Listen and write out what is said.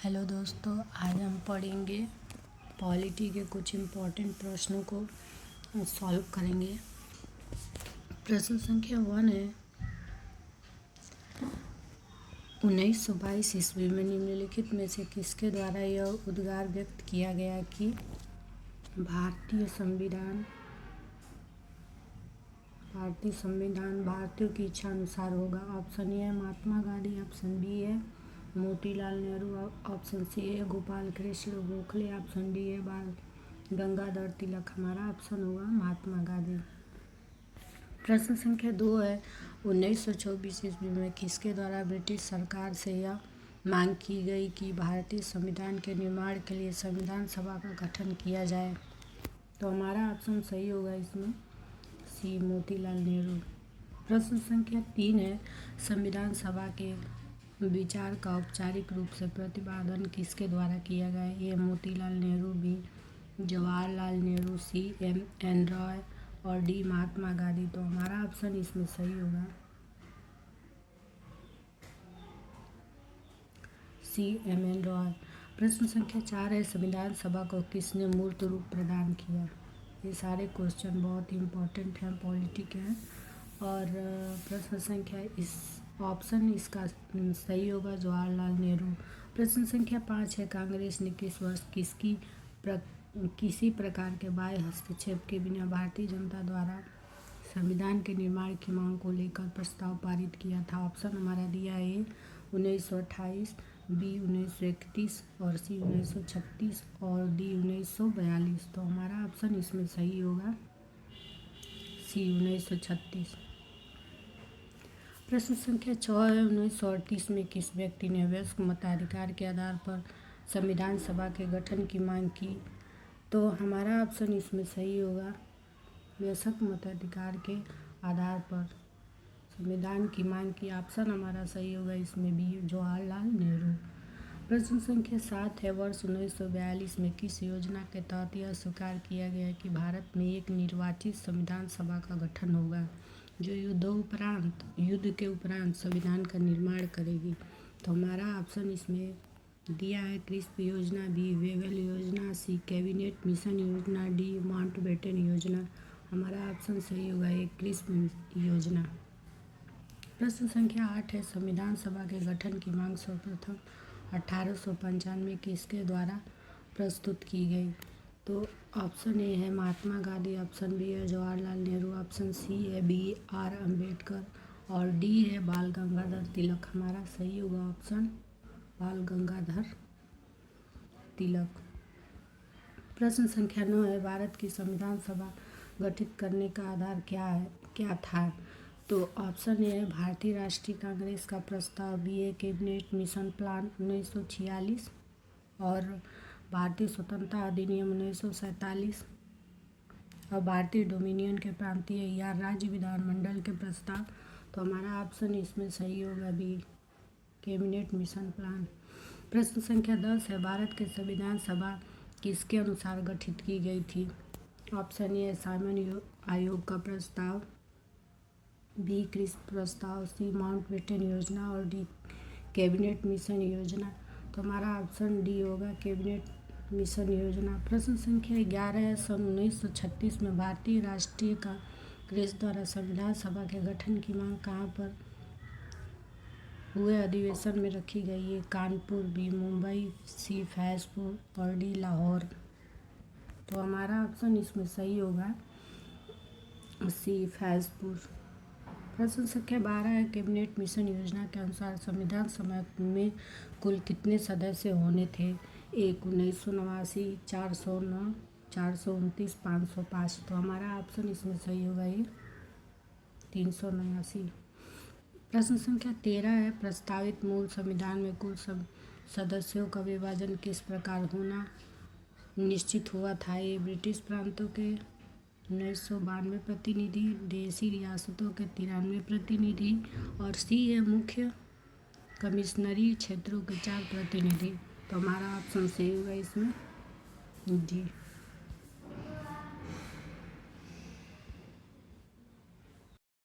Hello दोस्तों, आज हम पढ़ेंगे पॉलिटी के कुछ इम्पोर्टेंट प्रश्नों को सॉल्व करेंगे। प्रश्न संख्या 1 है, 1922 ईस्वी में निम्नलिखित में से किसके द्वारा यह उद्गार व्यक्त किया गया कि भारतीय संविधान भारतीयों की इच्छा अनुसार होगा। ऑप्शन ए है महात्मा गांधी, ऑप्शन बी है मोतीलाल नेहरू, ऑप्शन सी है गोपाल कृष्ण गोखले, ऑप्शन डी है बाल गंगाधर तिलक। हमारा ऑप्शन होगा महात्मा गांधी। प्रश्न संख्या 2 है, 1924 ईस्वी में किसके द्वारा ब्रिटिश सरकार से यह मांग की गई कि भारतीय संविधान के निर्माण के लिए संविधान सभा का गठन किया जाए। तो हमारा ऑप्शन सही होगा इसमें सी मोतीलाल नेहरू। प्रश्न संख्या 3 है, संविधान सभा के विचार का औपचारिक रूप से प्रतिपादन किसके द्वारा किया गया। ए मोतीलाल नेहरू, बी जवाहरलाल नेहरू, सी एम.एन. रॉय और डी महात्मा गांधी। तो हमारा ऑप्शन इसमें सही होगा सी एम.एन. रॉय। प्रश्न संख्या 4 है, संविधान सभा को किसने मूर्त रूप प्रदान किया। ये सारे क्वेश्चन बहुत ही इम्पोर्टेंट हैं, पॉलिटी के हैं। और प्रश्न संख्या इस ऑप्शन इसका सही होगा जवाहरलाल नेहरू। प्रश्न संख्या 5 है, कांग्रेस ने किस वर्ष किसी प्रकार के बाह्य हस्तक्षेप के बिना भारतीय जनता द्वारा संविधान के निर्माण की मांग को लेकर प्रस्ताव पारित किया था। ऑप्शन हमारा दिया है 1928, बी 1931 और सी 1936 और डी 1942। तो हमारा ऑप्शन इसमें सही होगा सी 1936। प्रश्न संख्या 6 है, 1938 में किस व्यक्ति ने वयस्क मताधिकार के आधार पर संविधान सभा के गठन की मांग की। तो हमारा ऑप्शन इसमें सही होगा वयस्क मताधिकार के आधार पर संविधान की मांग की। ऑप्शन हमारा सही होगा इसमें भी जवाहरलाल नेहरू। प्रश्न संख्या 7 है, वर्ष 1942 में किस योजना के तहत यह स्वीकार किया गया कि भारत में एक निर्वाचित संविधान सभा का गठन होगा जो युद्ध के उपरांत संविधान का निर्माण करेगी। तो हमारा ऑप्शन इसमें दिया है क्रिस्प योजना, बी वेगल योजना, सी कैबिनेट मिशन योजना, डी माउंटबेटन योजना। हमारा ऑप्शन सही होगा एक क्रिस्प योजना। प्रश्न संख्या 8 है, संविधान सभा के गठन की मांग सर्वप्रथम 1895 किसके द्वारा प्रस्तुत की गई। तो ऑप्शन ए है महात्मा गांधी, ऑप्शन बी है जवाहरलाल नेहरू, ऑप्शन सी है बी आर अम्बेडकर और डी है बाल गंगाधर तिलक। हमारा सही होगा ऑप्शन बाल गंगाधर तिलक। प्रश्न संख्या 9 है, भारत की संविधान सभा गठित करने का आधार क्या था। तो ऑप्शन ए है भारतीय राष्ट्रीय कांग्रेस का प्रस्ताव, बी ए कैबिनेट मिशन प्लान 1946 और भारतीय स्वतंत्रता अधिनियम 1947 और भारतीय डोमिनियन के प्रांतीय या राज्य विधानमंडल के प्रस्ताव। तो हमारा ऑप्शन इसमें सही होगा बी कैबिनेट मिशन प्लान। प्रश्न संख्या 10 है, भारत के संविधान सभा किसके अनुसार गठित की गई थी। ऑप्शन ए साइमन आयोग का प्रस्ताव, बी क्रिस्प प्रस्ताव, सी माउंटबेटन योजना और डी कैबिनेट मिशन योजना। तो हमारा ऑप्शन डी होगा कैबिनेट मिशन योजना। प्रश्न संख्या 11 है, सन 1936 में भारतीय राष्ट्रीय कांग्रेस द्वारा संविधान सभा के गठन की मांग कहाँ पर हुए अधिवेशन में रखी गई है। कानपुर, बी मुंबई, सी फैजपुर और डी लाहौर। तो हमारा ऑप्शन इसमें सही होगा सी फैजपुर। प्रश्न संख्या 12 है, कैबिनेट मिशन योजना के अनुसार संविधान सभा में कुल कितने सदस्य होने थे। 1989, 409, 429, 505। तो हमारा ऑप्शन इसमें सही होगा ये 389। प्रश्न संख्या 13 है, प्रस्तावित मूल संविधान में कुल सदस्यों का विभाजन किस प्रकार होना निश्चित हुआ था। ये ब्रिटिश प्रांतों के 1992 प्रतिनिधि, देशी रियासतों के 93 प्रतिनिधि और सी है मुख्य कमिश्नरी क्षेत्रों के 4 प्रतिनिधि। तो हमारा ऑप्शन सही होगा इसमें जी।